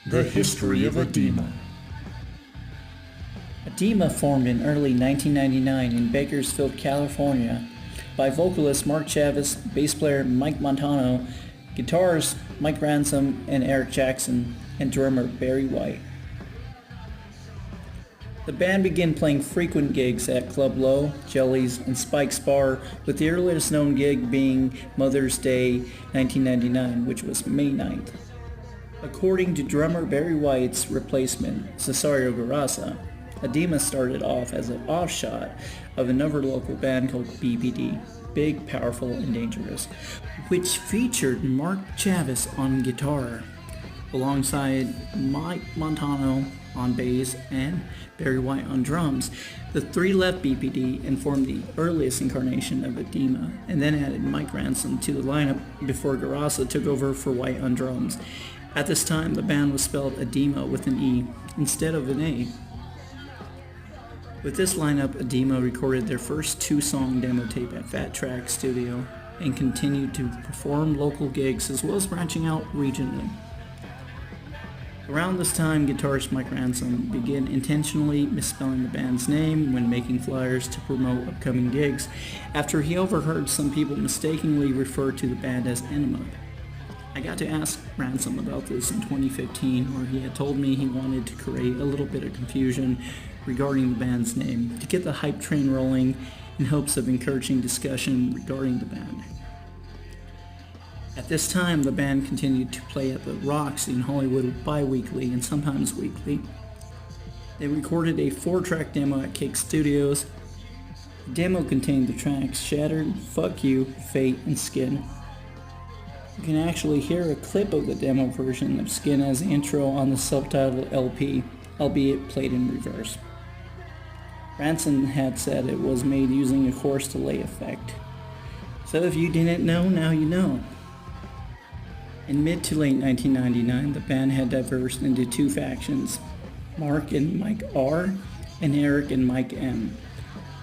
The history of Adema. Adema formed in early 1999 in Bakersfield, California by vocalist Mark Chavez, bass player Mike Montano, guitarists Mike Ransom and Eric Jackson, and drummer Barry White. The band began playing frequent gigs at Club Low, Jellies, and Spike's Bar, with the earliest known gig being Mother's Day 1999, which was May 9th. According to drummer Barry White's replacement, Cesario Garasa, Adema started off as an offshoot of another local band called BPD, Big, Powerful, and Dangerous, which featured Mark Chavez on guitar, alongside Mike Montano on bass and Barry White on drums. The three left BPD and formed the earliest incarnation of Adema, and then added Mike Ransom to the lineup before Garasa took over for White on drums. At this time, the band was spelled Adema with an E instead of an A. With this lineup, Adema recorded their first two-song demo tape at Fat Track Studio and continued to perform local gigs as well as branching out regionally. Around this time, guitarist Mike Ransom began intentionally misspelling the band's name when making flyers to promote upcoming gigs, after he overheard some people mistakenly refer to the band as Adema. I got to ask Ransom about this in 2015, where he had told me he wanted to create a little bit of confusion regarding the band's name to get the hype train rolling in hopes of encouraging discussion regarding the band. At this time, the band continued to play at the Roxy in Hollywood bi-weekly and sometimes weekly. They recorded a 4-track demo at Cake Studios. The demo contained the tracks Shattered, Fuck You, Fate, and Skin. You can actually hear a clip of the demo version of Skin as the intro on the self-titled LP, albeit played in reverse. Ransom had said it was made using a chorus delay effect. So if you didn't know, now you know. In mid to late 1999, the band had diverged into two factions, Mark and Mike R, and Eric and Mike M,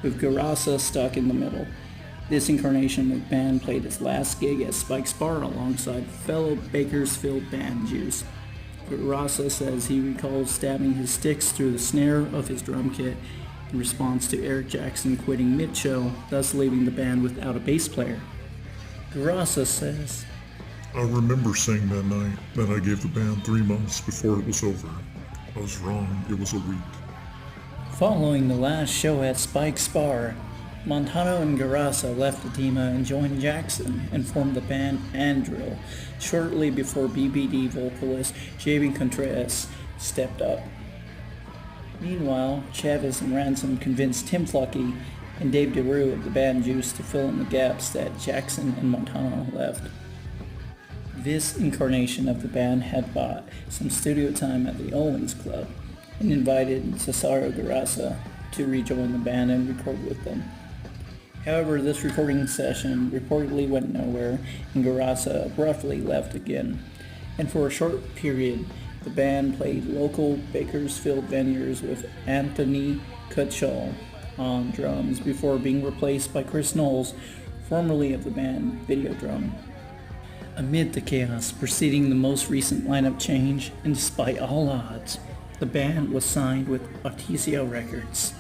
with Garasa stuck in the middle. This incarnation of the band played its last gig at Spike's Bar alongside fellow Bakersfield band Juice. Garasa says he recalls stabbing his sticks through the snare of his drum kit in response to Eric Jackson quitting mid-show, thus leaving the band without a bass player. Garasa says, I remember saying that night that I gave the band 3 months before it was over. I was wrong, it was a week. Following the last show at Spike's Bar, Montano and Garasa left Adema and joined Jackson and formed the band Andrill shortly before BBD vocalist Javi Contreras stepped up. Meanwhile, Chavez and Ransom convinced Tim Plucky and Dave DeRue of the band Juice to fill in the gaps that Jackson and Montano left. This incarnation of the band had bought some studio time at the Owens Club and invited Cesario Garasa to rejoin the band and record with them. However, this recording session reportedly went nowhere and Garasa abruptly left again. And for a short period, the band played local Bakersfield venues with Anthony Cutshall on drums before being replaced by Chris Knowles, formerly of the band Videodrome. Amid the chaos preceding the most recent lineup change, and despite all odds, the band was signed with Artesia Records.